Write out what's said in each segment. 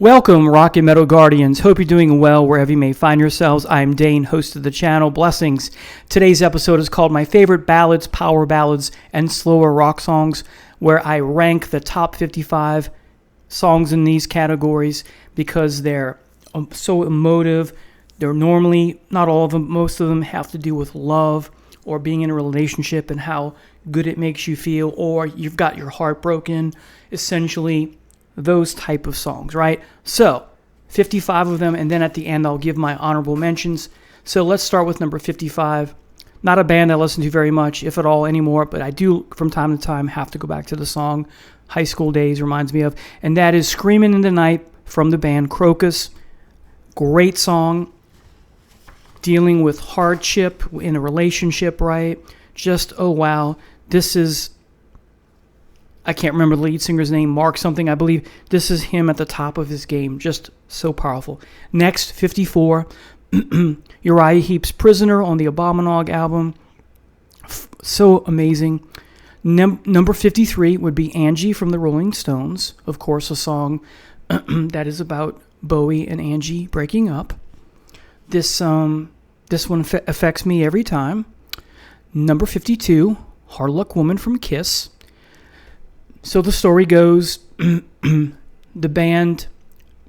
Welcome, Rock and Metal Guardians. Hope you're doing well wherever you may find yourselves. I'm Dane, host of the channel. Blessings. Today's episode is called My Favorite Ballads, Power Ballads, and Slower Rock Songs, where I rank the top 55 songs in these categories because they're so emotive. They're normally, not all of them, most of them have to do with love or being in a relationship and how good it makes you feel, or you've got your heart broken, essentially. Those type of songs, right? So, 55 of them, and then at the end I'll give my honorable mentions. So let's start with number 55. Not a band I listen to very much, if at all, anymore, but I do from time to time have to go back to the song high school days reminds me of, and that is Screamin' in the Night from the band Crocus. Great song, dealing with hardship in a relationship, right? Just, oh wow, this is... I can't remember the lead singer's name, Mark something, I believe. This is him at the top of his game. Just so powerful. Next, 54, Uriah Heep's Prisoner on the Abominog album. So amazing. Number 53 would be Angie from the Rolling Stones. Of course, a song that is about Bowie and Angie breaking up. This one affects me every time. Number 52, Hard Luck Woman from Kiss. So the story goes, the band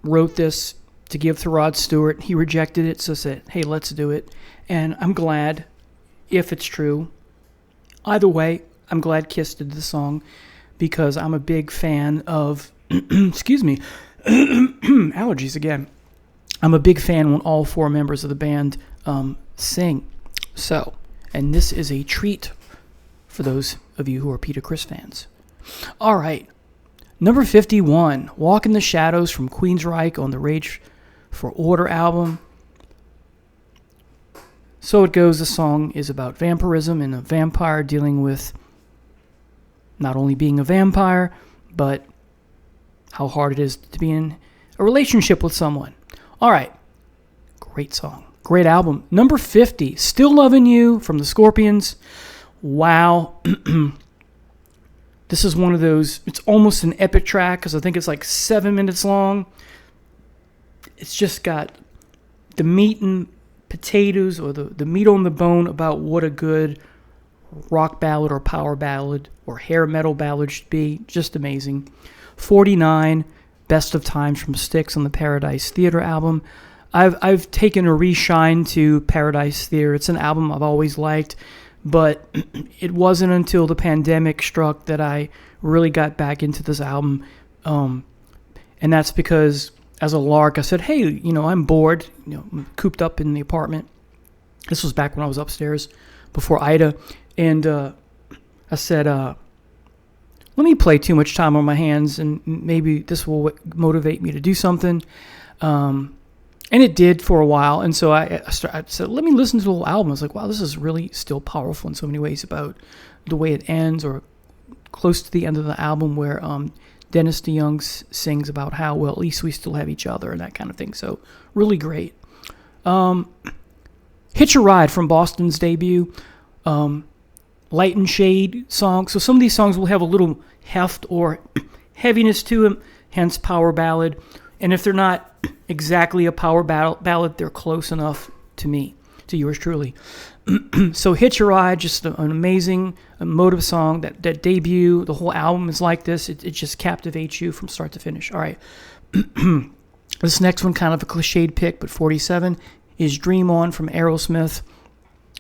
wrote this to give to Rod Stewart. He rejected it, so said, hey, let's do it. And I'm glad, if it's true. Either way, I'm glad Kiss did the song because I'm a big fan of, excuse me, allergies again. I'm a big fan when all four members of the band sing. So, and this is a treat for those of you who are Peter Criss fans. All right, number 51, Walk in the Shadows from Queensryche on the Rage for Order album. So it goes, the song is about vampirism and a vampire dealing with not only being a vampire, but how hard it is to be in a relationship with someone. All right, great song, great album. Number 50, Still Loving You from the Scorpions. Wow. This is one of those, it's almost an epic track because I think it's like 7 minutes long. It's just got the meat and potatoes, or the meat on the bone about what a good rock ballad or power ballad or hair metal ballad should be. Just amazing. 49, Best of Times from Styx on the Paradise Theater album. I've taken a reshine to Paradise Theater. It's an album I've always liked. But it wasn't until the pandemic struck that I really got back into this album. And that's because, as a lark, I said, hey, I'm bored, I'm cooped up in the apartment. This was back when I was upstairs, before Ida. And I said, let me play Too Much Time on My Hands, and maybe this will motivate me to do something. And it did for a while, and so I said, let me listen to the whole album. I was like, wow, this is really still powerful in so many ways about the way it ends, or close to the end of the album where Dennis DeYoung sings about how, well, at least we still have each other and that kind of thing. So really great. Hitch a Ride from Boston's debut. Light and Shade song. So some of these songs will have a little heft or heaviness to them, hence power ballad. And if they're not exactly a power ballad, they're close enough to me, to yours truly. So Hitch a Ride, just an amazing, emotive song. That debut, the whole album is like this. It just captivates you from start to finish. All right. This next one, kind of a cliched pick, but 47 is Dream On from Aerosmith.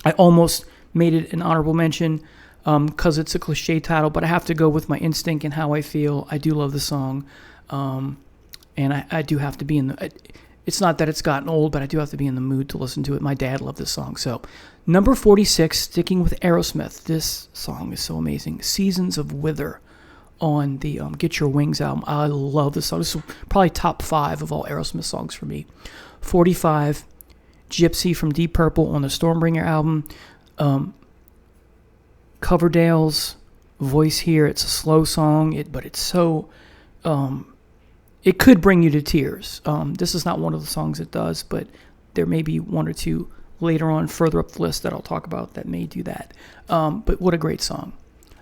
I almost made it an honorable mention because it's a cliche title, but I have to go with my instinct and how I feel. I do love the song. And I do have to be in the... It's not that it's gotten old, but I do have to be in the mood to listen to it. My dad loved this song. So, number 46, sticking with Aerosmith. This song is so amazing. Seasons of Wither on the Get Your Wings album. I love this song. This is probably top 5 of all Aerosmith songs for me. 45, Gypsy from Deep Purple on the Stormbringer album. Coverdale's voice here. It's a slow song, but it's so... it could bring you to tears. This is not one of the songs it does, but there may be one or two later on further up the list that I'll talk about that may do that. But what a great song.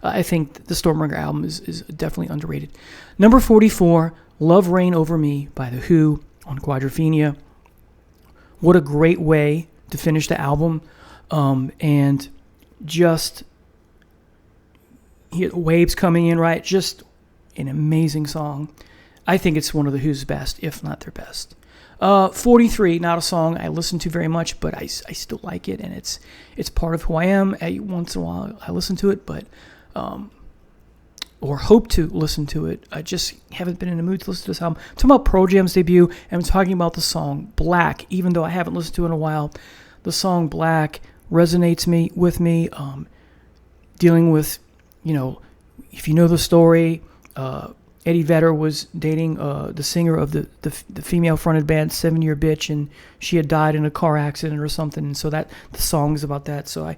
I think the Stormbringer album is definitely underrated. Number 44, Love Reign Over Me by The Who on Quadrophenia. What a great way to finish the album. And just waves coming in, right? Just an amazing song. I think it's one of The Who's best, if not their best. 43, not a song I listen to very much, but I still like it, and it's part of who I am. Once in a while I listen to it, but or hope to listen to it. I just haven't been in the mood to listen to this album. I'm talking about Pearl Jam's debut, and I'm talking about the song Black. Even though I haven't listened to it in a while, the song Black resonates with me. Dealing with, if you know the story, Eddie Vedder was dating the singer of the female-fronted band 7 Year Bitch, and she had died in a car accident or something. And so that the song's about that. So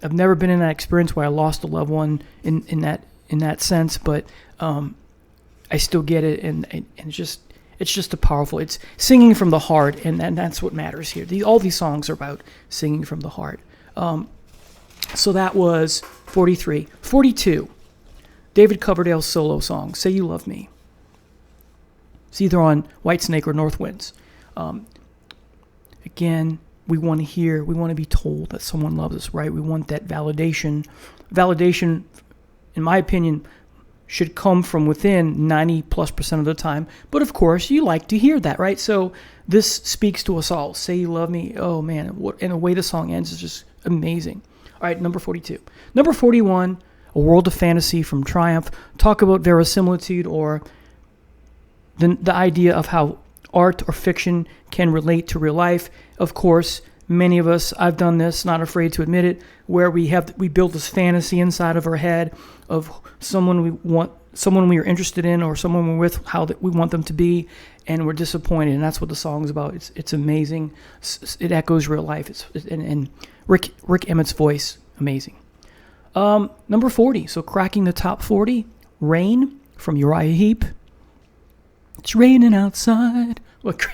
I've never been in that experience where I lost a loved one in that sense, but I still get it, and it's just a powerful. It's singing from the heart, and that's what matters here. All these songs are about singing from the heart. So that was 43. 42, David Coverdale's solo song, Say You Love Me. It's either on Whitesnake or North Winds. Again, we want to be told that someone loves us, right? We want that validation. Validation, in my opinion, should come from within 90+% of the time. But of course, you like to hear that, right? So this speaks to us all. Say You Love Me. Oh man, and the way the song ends is just amazing. All right, number 42. Number 41, A World of Fantasy from Triumph. Talk about verisimilitude, or the idea of how art or fiction can relate to real life. Of course, many of us, I've done this, not afraid to admit it, where we build this fantasy inside of our head of someone we are interested in, or someone we're with, how that we want them to be, and we're disappointed. And that's what the song's about. It's amazing. It echoes real life. And Rick Emmett's voice, amazing. Number 40, so cracking the top 40, Rain from Uriah Heep. It's raining outside. What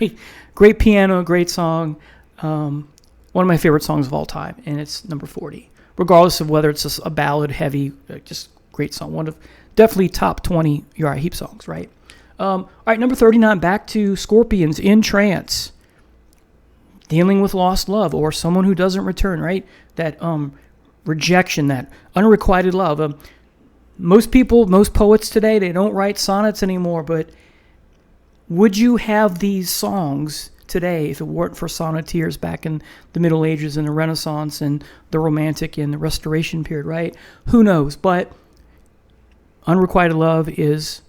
great piano, great song. One of my favorite songs of all time, and it's number 40. Regardless of whether it's a ballad, heavy, just great song. One of definitely top 20 Uriah Heep songs, right? All right, number 39, back to Scorpions, In Trance. Dealing with lost love, or someone who doesn't return, right? That rejection, that unrequited love. Most poets today, they don't write sonnets anymore, but would you have these songs today if it weren't for sonneteers back in the Middle Ages and the Renaissance and the Romantic and the Restoration period, right? Who knows? But unrequited love is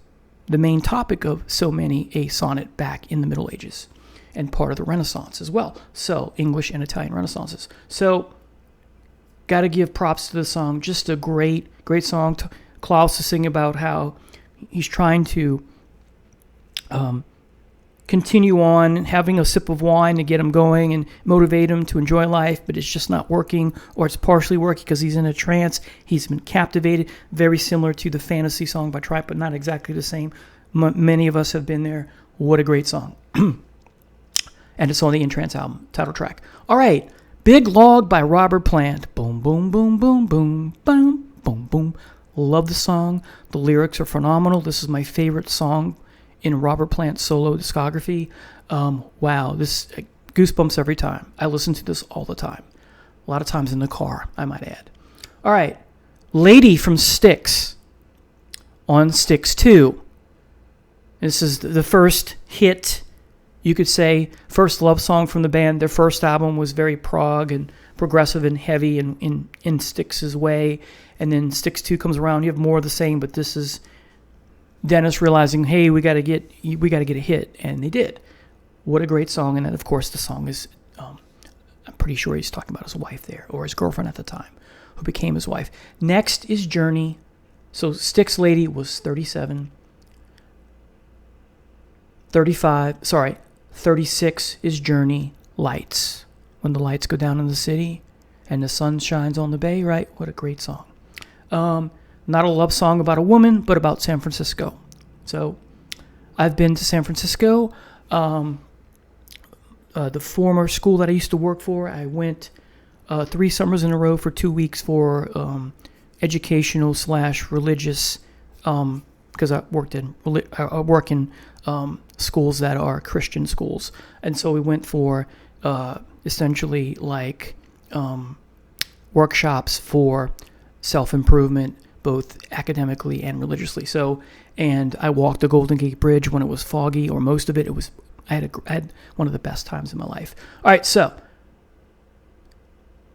the main topic of so many a sonnet back in the Middle Ages, and part of the Renaissance as well. So English and Italian Renaissances. So got to give props to the song. Just a great song. Klaus is singing about how he's trying to continue on having a sip of wine to get him going and motivate him to enjoy life, but it's just not working, or it's partially working because he's in a trance. He's been captivated. Very similar to the Fantasy song by Triumph, but not exactly the same. Many of us have been there. What a great song. And it's on the In Trance album, title track. All right, Big Log by Robert Plant. Boom, boom, boom, boom, boom, boom, boom, boom. Love the song. The lyrics are phenomenal. This is my favorite song in Robert Plant's solo discography. Wow, this goosebumps every time. I listen to this all the time. A lot of times in the car, I might add. All right, Lady from Styx on Styx 2. This is the first hit, you could say, first love song from the band. Their first album was very prog and progressive and heavy in Styx's way. And then Styx 2 comes around. You have more of the same, but this is Dennis realizing, hey, we got to get a hit, and they did. What a great song! And then, of course, the song is, I'm pretty sure he's talking about his wife there, or his girlfriend at the time, who became his wife. Next is Journey. So Styx Lady was 37. 36 is Journey, Lights. When the lights go down in the city and the sun shines on the bay, right? What a great song. Not a love song about a woman, but about San Francisco. So I've been to San Francisco. The former school that I used to work for, I went 3 summers in a row for 2 weeks for educational / religious because I work in schools that are Christian schools, and so we went for essentially like workshops for self-improvement, both academically and religiously. So, and I walked the Golden Gate Bridge when it was foggy, or most of it. I had one of the best times in my life. All right, so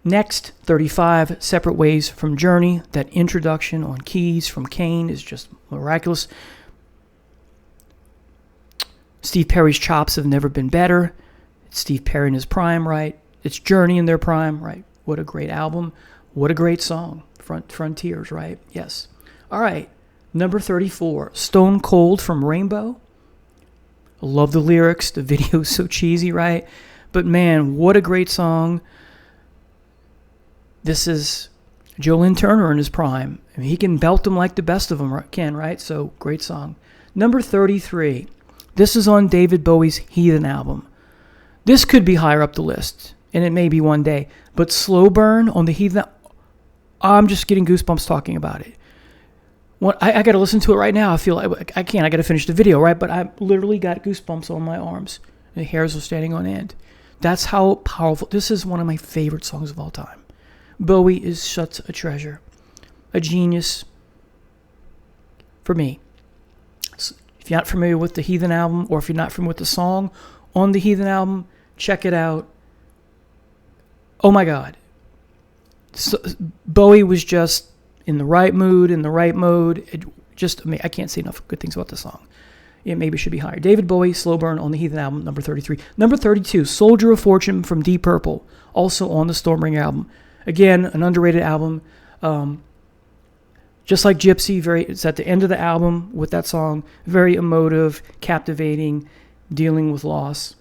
next, 35 Separate Ways from Journey. That introduction on keys from Kane is just miraculous. Steve Perry's chops have never been better. It's Steve Perry in his prime, right? It's Journey in their prime, right? What a great album. What a great song. Frontiers, right? Yes. All right. Number 34, Stone Cold from Rainbow. I love the lyrics. The video is so cheesy, right? But man, what a great song. This is Joe Lynn Turner in his prime. I mean, he can belt them like the best of them can, right? So, great song. Number 33, this is on David Bowie's Heathen album. This could be higher up the list, and it may be one day. But Slow Burn on the Heathen, I'm just getting goosebumps talking about it. I got to listen to it right now. I feel like I can't. I got to finish the video, right? But I literally got goosebumps on my arms. The hairs are standing on end. That's how powerful. This is one of my favorite songs of all time. Bowie is such a treasure, a genius for me. So if you're not familiar with the Heathen album, or if you're not familiar with the song on the Heathen album, check it out. Oh my God. So, Bowie was just in the right mood, in the right mode. I can't say enough good things about the song. It maybe should be higher. David Bowie, Slow Burn on the Heathen album, number 33. Number 32, Soldier of Fortune from Deep Purple, also on the Stormbringer album. Again, an underrated album. Just like Gypsy, it's at the end of the album with that song. Very emotive, captivating, dealing with loss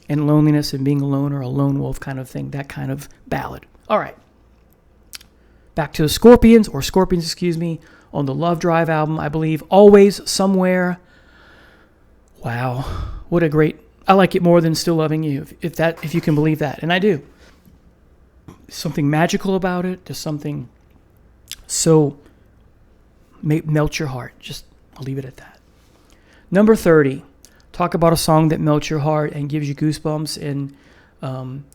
and loneliness and being alone or a lone wolf kind of thing. That kind of ballad. All right. Back to the Scorpions, on the Love Drive album, I believe. Always Somewhere. Wow. What a great... I like it more than Still Loving You, if you can believe that. And I do. There's something magical about it. There's something so... melt your heart. I'll leave it at that. Number 30. Talk about a song that melts your heart and gives you goosebumps, and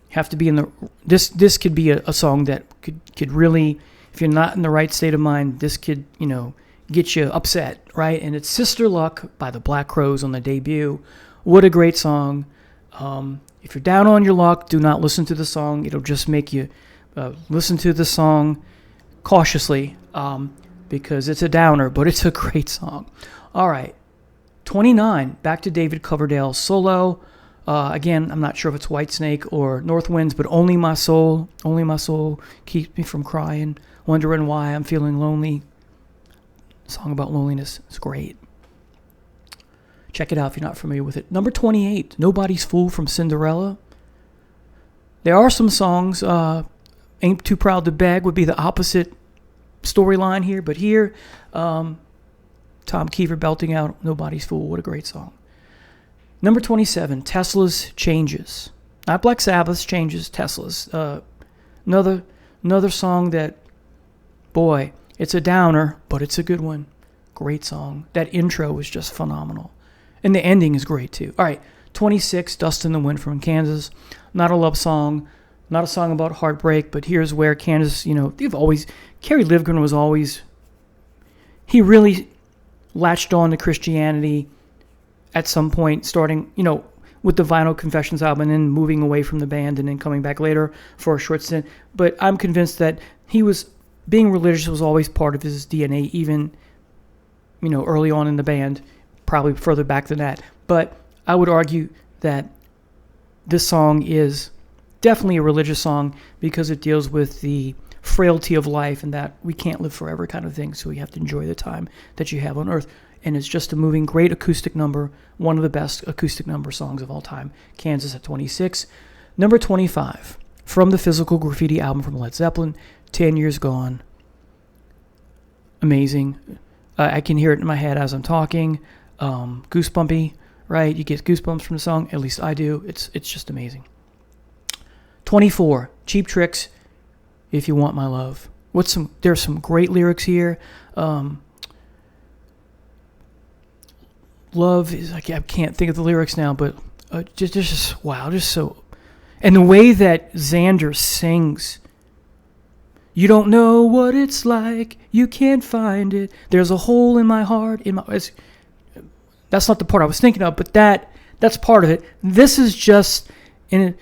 have to be in the... This could be a song that could really... If you're not in the right state of mind, this could, get you upset, right? And it's Sister Luck by the Black Crowes on the debut. What a great song. If you're down on your luck, do not listen to the song. It'll just make you listen to the song cautiously, because it's a downer, but it's a great song. All right. 29, back to David Coverdale's solo. Again, I'm not sure if it's Whitesnake or North Winds, but Only My Soul keeps me from crying, wondering why I'm feeling lonely. Song about loneliness. It's great. Check it out if you're not familiar with it. Number 28, Nobody's Fool from Cinderella. There are some songs, Ain't Too Proud to Beg would be the opposite storyline here, but here, Tom Kiefer belting out Nobody's Fool. What a great song. Number 27, Tesla's Changes. Not Black Sabbath's Changes, Tesla's. Another song that, boy, it's a downer, but it's a good one. Great song. That intro is just phenomenal. And the ending is great, too. All right, 26, Dust in the Wind from Kansas. Not a love song, not a song about heartbreak, but here's where Kansas, Kerry Livgren was always, he really latched on to Christianity at some point, starting, with the Vinyl Confessions album and then moving away from the band and then coming back later for a short stint. But I'm convinced that being religious was always part of his DNA, even, early on in the band, probably further back than that. But I would argue that this song is definitely a religious song because it deals with the frailty of life and that we can't live forever kind of thing, so we have to enjoy the time that you have on earth. And it's just a moving, great acoustic number, one of the best acoustic number songs of all time. Kansas at 26. Number 25, from the Physical Graffiti album from Led Zeppelin, 10 Years Gone. Amazing. I can hear it in my head as I'm talking. Goosebumpy, right? You get goosebumps from the song. At least I do. It's just amazing. 24, Cheap Tricks, If You Want My Love. There's some great lyrics here. Love is, I can't think of the lyrics now, but just wow, just so. And the way that Xander sings, you don't know what it's like, you can't find it. There's a hole in my heart. That's not the part I was thinking of, but that's part of it. This is just an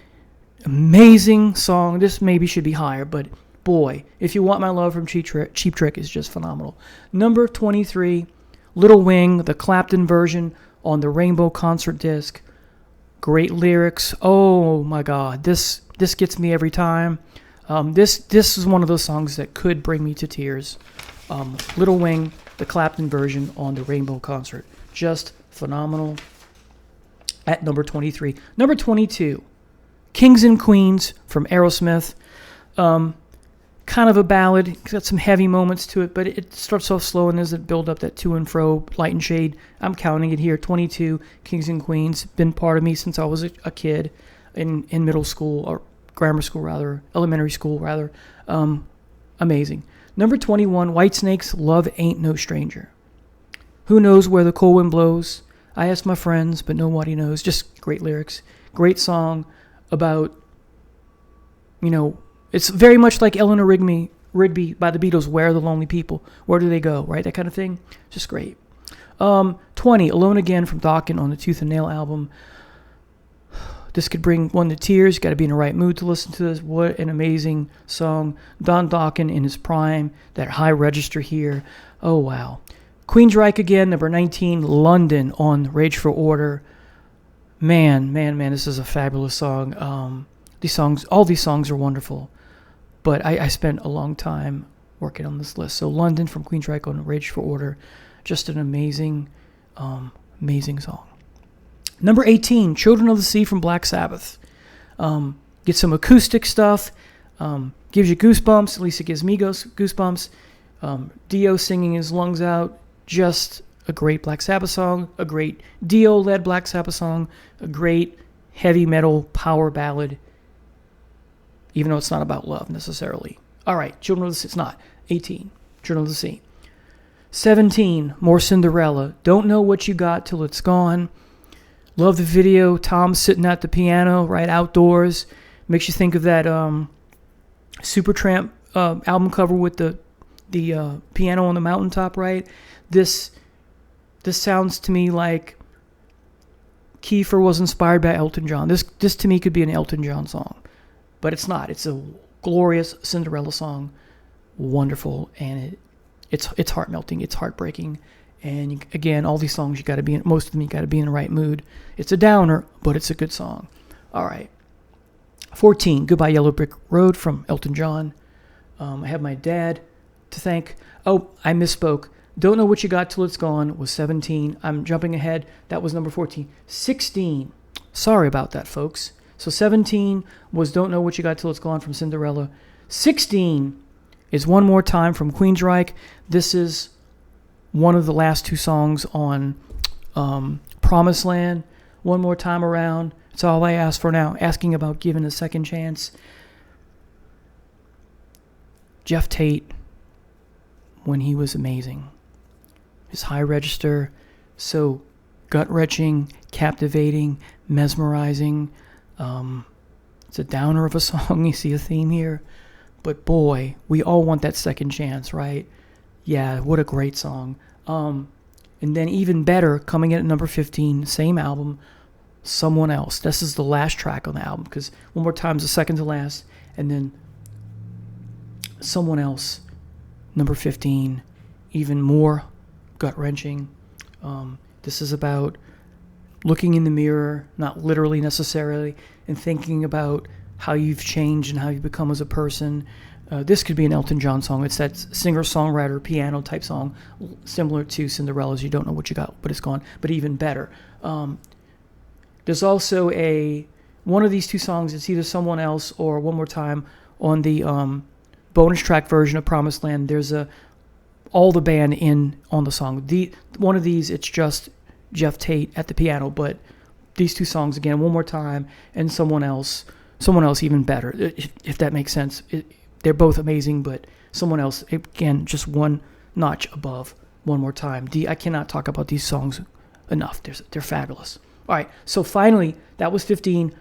amazing song. This maybe should be higher, but boy, If You Want My Love from Cheap Trick is just phenomenal. Number 23, Little Wing, the Clapton version on the Rainbow concert disc. Great lyrics. Oh my God, this gets me every time. This is one of those songs that could bring me to tears. Little Wing, the Clapton version on the Rainbow concert. Just phenomenal. At number 23. Number 22, Kings and Queens from Aerosmith. Kind of a ballad. It's got some heavy moments to it, but it starts off slow and there's a build up, that to and fro, light and shade. I'm counting it here. 22, Kings and Queens. Been part of me since I was a kid in middle school, or grammar school rather, elementary school rather. Amazing. Number 21, Whitesnake's Love Ain't No Stranger. Who knows where the cold wind blows? I ask my friends, but nobody knows. Just great lyrics. Great song about, it's very much like Eleanor Rigby by the Beatles, Where Are the Lonely People? Where do they go? Right? That kind of thing. Just great. 20, Alone Again from Dokken on the Tooth and Nail album. This could bring one to tears. You got to be in the right mood to listen to this. What an amazing song. Don Dokken in his prime. That high register here. Oh, wow. Queensryche again, number 19, London on Rage for Order. Man, this is a fabulous song. All these songs are wonderful. But I spent a long time working on this list. So London from Queensryche on Rage for Order. Just an amazing song. Number 18, Children of the Sea from Black Sabbath. Get some acoustic stuff. Gives you goosebumps. At least it gives me goosebumps. Dio singing his lungs out. Just a great Black Sabbath song. A great Dio-led Black Sabbath song. A great heavy metal power ballad. Even though it's not about love necessarily. All right, Children of the Sea. It's not. 18, Children of the Sea. 17, more Cinderella. Don't know what you got till it's gone. Love the video. Tom sitting at the piano, right outdoors. Makes you think of that Supertramp album cover with the piano on the mountaintop, right? This sounds to me like Kiefer was inspired by Elton John. This to me could be an Elton John song. But it's not. It's a glorious Cinderella song. Wonderful. And it's heart-melting. It's heartbreaking. And again, all these songs, most of them, you got to be in the right mood. It's a downer, but it's a good song. All right. 14, Goodbye Yellow Brick Road from Elton John. I have my dad to thank. Oh, I misspoke. Don't Know What You Got Till It's Gone was 17. I'm jumping ahead. That was number 14. 16. Sorry about that, folks. So 17 was Don't Know What You Got Till It's Gone from Cinderella. 16 is One More Time from Queensryche. This is one of the last two songs on Promised Land. One More Time Around. It's all I ask for now. Asking about giving a second chance. Jeff Tate, when he was amazing. His high register, so gut-wrenching, captivating, mesmerizing. It's a downer of a song. You see a theme here. But boy, we all want that second chance, right? Yeah, what a great song. And then even better, coming in at number 15, same album, Someone Else. This is the last track on the album, because One More Time is the second to last. And then Someone Else, number 15, even more gut-wrenching. This is about looking in the mirror, not literally necessarily, and thinking about how you've changed and how you've become as a person. This could be an Elton John song. It's that singer-songwriter piano type song, similar to Cinderella's You Don't Know What You Got, but it's gone, but even better. There's also one of these two songs. It's either Someone Else or One More Time on the bonus track version of Promised Land. There's all the band in on the song. One of these, it's just Jeff Tate at the piano, but these two songs again, One More Time and Someone Else even better, if that makes sense. They're both amazing, but Someone Else, again, just one notch above One More Time. I cannot talk about these songs enough. They're fabulous. All right, so finally, that was 15.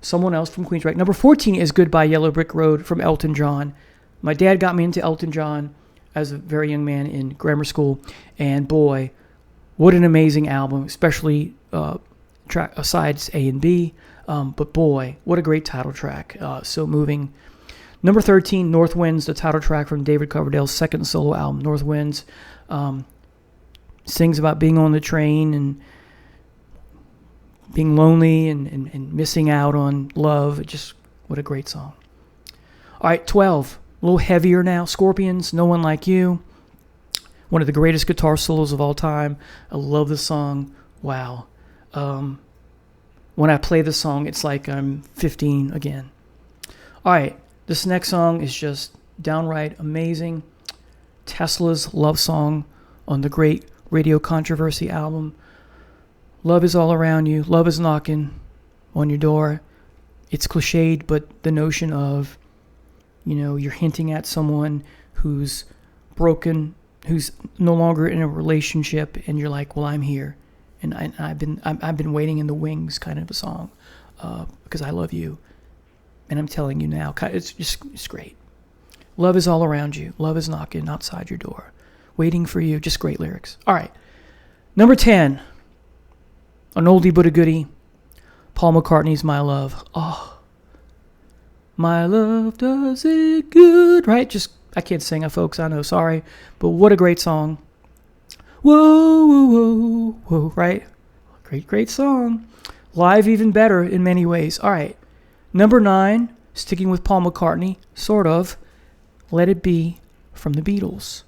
Someone else from Queensryche. Number 14 is Goodbye Yellow Brick Road from Elton John. My dad got me into Elton John as a very young man in grammar school, and boy, what an amazing album, especially sides A and B. But boy, what a great title track. So moving. Number 13, North Winds, the title track from David Coverdale's second solo album, North Winds. Sings about being on the train and being lonely and missing out on love. Just what a great song. All right, 12, a little heavier now. Scorpions, No One Like You. One of the greatest guitar solos of all time. I love this song. Wow. When I play this song, it's like I'm 15 again. All right, this next song is just downright amazing. Tesla's love song on the great Radio Controversy album. Love is all around you. Love is knocking on your door. It's cliched, but the notion of, you're hinting at someone who's broken, who's no longer in a relationship, and you're like, well, I'm here, and I've been waiting in the wings, kind of a song, because I love you, and I'm telling you now. It's great. Love is all around you. Love is knocking outside your door, waiting for you. Just great lyrics. All right, number 10, an oldie but a goodie. Paul McCartney's My Love. Oh, my love does it good, right? I can't sing, folks, I know, sorry. But what a great song. Whoa, whoa, whoa, whoa, right? Great song. Live even better in many ways. All right. Number 9, sticking with Paul McCartney, sort of, Let It Be from the Beatles.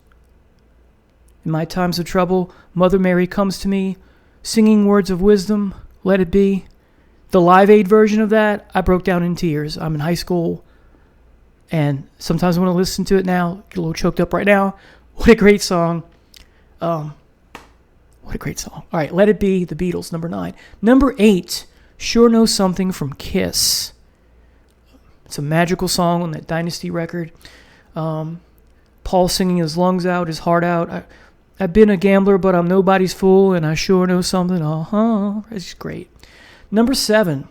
In my times of trouble, Mother Mary comes to me, singing words of wisdom, let it be. The Live Aid version of that, I broke down in tears. I'm in high school, and sometimes when I listen to it now, get a little choked up right now. What a great song. What a great song. All right, Let It Be, the Beatles, number 9. Number 8, Sure Know Something from Kiss. It's a magical song on that Dynasty record. Paul singing his lungs out, his heart out. I've been a gambler, but I'm nobody's fool, and I sure know something. It's great. Number 7,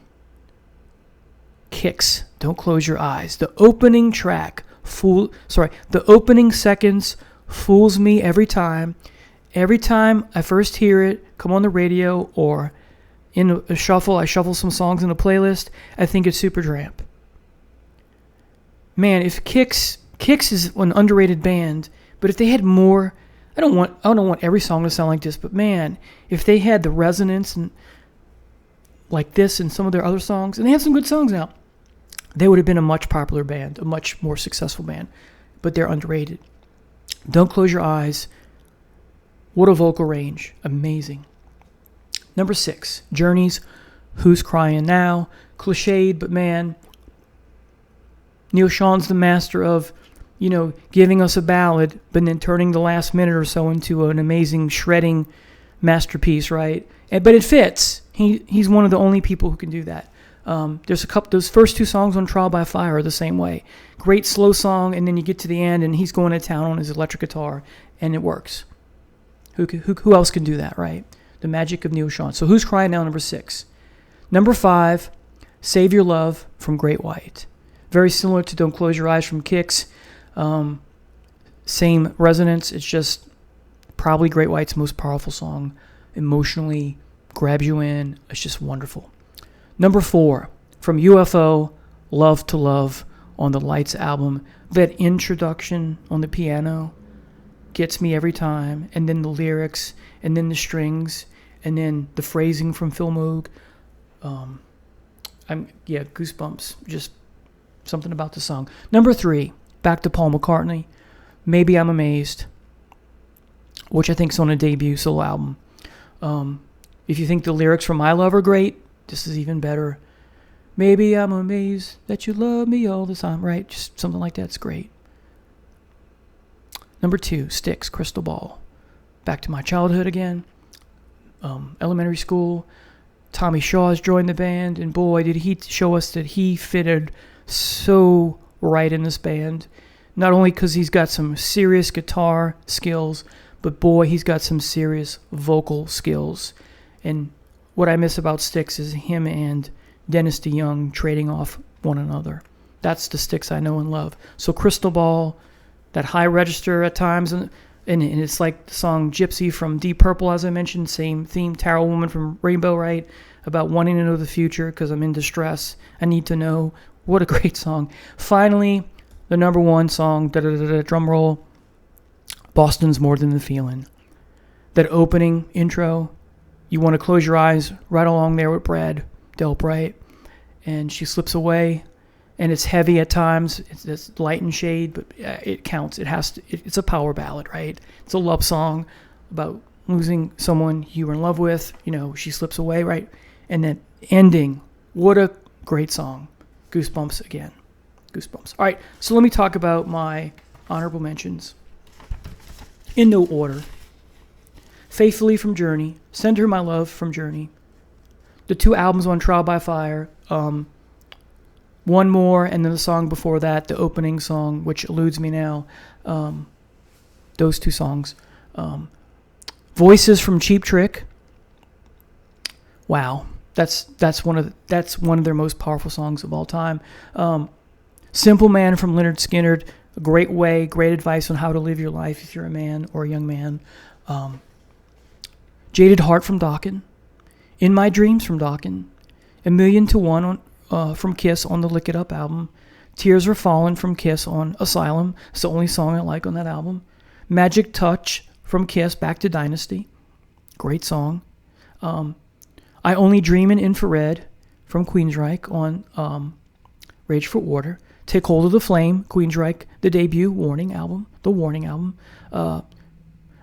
Kicks, Don't Close Your Eyes. The opening track, the opening seconds fools me every time. Every time I first hear it, come on the radio or in a shuffle, I shuffle some songs in a playlist, I think it's Supertramp. Man, if Kicks is an underrated band, but if they had more, I don't want every song to sound like this, but man, if they had the resonance and like this and some of their other songs, and they have some good songs now, they would have been a much popular band, a much more successful band, but they're underrated. Don't Close Your Eyes. What a vocal range. Amazing. Number 6, Journey's Who's Crying Now. Cliched, but man, Neil Sean's the master of, giving us a ballad, but then turning the last minute or so into an amazing shredding masterpiece, right? But it fits. He's one of the only people who can do that. There's a couple. Those first 2 songs on Trial by Fire are the same way. Great slow song, and then you get to the end, and he's going to town on his electric guitar, and it works. Who else can do that, right? The magic of Neil Sean. So Who's Crying Now, number 6. Number 5, Save Your Love from Great White. Very similar to Don't Close Your Eyes from Kicks. Same resonance. It's just probably Great White's most powerful song. Emotionally grabs you in. It's just wonderful. Number 4, from UFO, Love to Love on the Lights album. That introduction on the piano gets me every time. And then the lyrics, and then the strings, and then the phrasing from Phil Moog. Goosebumps. Just something about the song. Number 3, back to Paul McCartney. Maybe I'm Amazed, which I think is on a debut solo album. If you think the lyrics from My Love are great, this is even better. Maybe I'm amazed that you love me all the time, right? Just something like that's great. Number 2, Styx, Crystal Ball. Back to my childhood again. Elementary school. Tommy Shaw has joined the band, and boy, did he show us that he fitted so right in this band. Not only because he's got some serious guitar skills, but boy, he's got some serious vocal skills. And what I miss about Styx is him and Dennis DeYoung trading off one another. That's the Styx I know and love. So Crystal Ball, that high register at times, and it's like the song Gypsy from Deep Purple, as I mentioned, same theme, Tarot Woman from Rainbow, right? About wanting to know the future because I'm in distress. I need to know. What a great song. Finally, the number one song, drum roll, Boston's More Than the Feeling. That opening intro, you want to close your eyes right along there with Brad Delp, right? And she slips away, and it's heavy at times. It's light and shade, but it counts. It's a power ballad, right? It's a love song about losing someone you were in love with. She slips away, right? And then ending. What a great song. Goosebumps again. Goosebumps. All right, so let me talk about my honorable mentions. In no order. Faithfully from Journey. Send Her My Love from Journey. The 2 albums on Trial by Fire. One More, and then the song before that, the opening song, which eludes me now. Those 2 songs. Voices from Cheap Trick. Wow. That's one of their most powerful songs of all time. Simple Man from Lynyrd Skynyrd, a great advice on how to live your life if you're a man or a young man. Jaded Heart from Dokken, In My Dreams from Dokken, 1,000,000 to 1 from Kiss on the Lick It Up album, Tears Were Falling from Kiss on Asylum. It's the only song I like on that album. Magic Touch from Kiss, Back to Dynasty, great song. I Only Dream in Infrared from Queensryche on Rage for Order. Take Hold of the Flame, Queensryche, the debut Warning album. The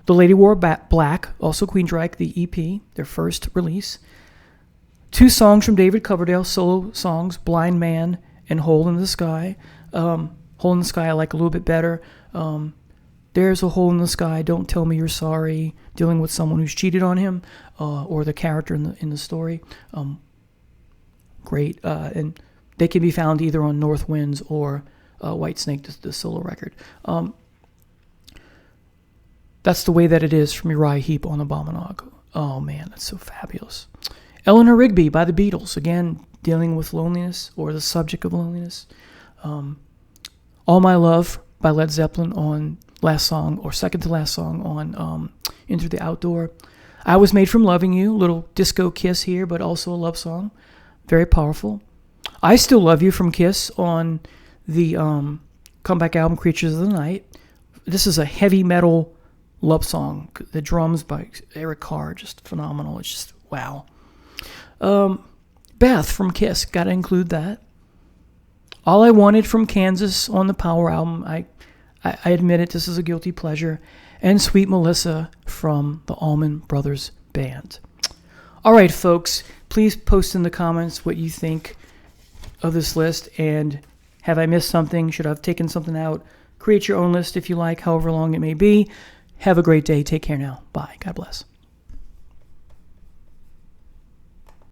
Lady Wore Black, also Queensryche, the EP, their first release. 2 songs from David Coverdale, solo songs, Blind Man and Hole in the Sky. Hole in the Sky I like a little bit better. There's a Hole in the Sky, Don't Tell Me You're Sorry, dealing with someone who's cheated on him, or the character in the story. Great, and they can be found either on North Winds or Whitesnake, the solo record. That's the Way That It Is from Uriah Heep on Abominog. Oh man, that's so fabulous. Eleanor Rigby by the Beatles, again, dealing with loneliness or the subject of loneliness. All My Love by Led Zeppelin on last song, or second to last song on Into the Outdoor. I Was Made From Loving You, little disco Kiss here, but also a love song. Very powerful. I Still Love You from Kiss on the comeback album Creatures of the Night. This is a heavy metal love song. The drums by Eric Carr, just phenomenal. It's just, wow. Beth from Kiss, got to include that. All I Wanted from Kansas on the Power album. I admit it, this is a guilty pleasure. And Sweet Melissa from the Allman Brothers Band. All right, folks, please post in the comments what you think of this list, and have I missed something? Should I have taken something out? Create your own list if you like, however long it may be. Have a great day. Take care now. Bye. God bless.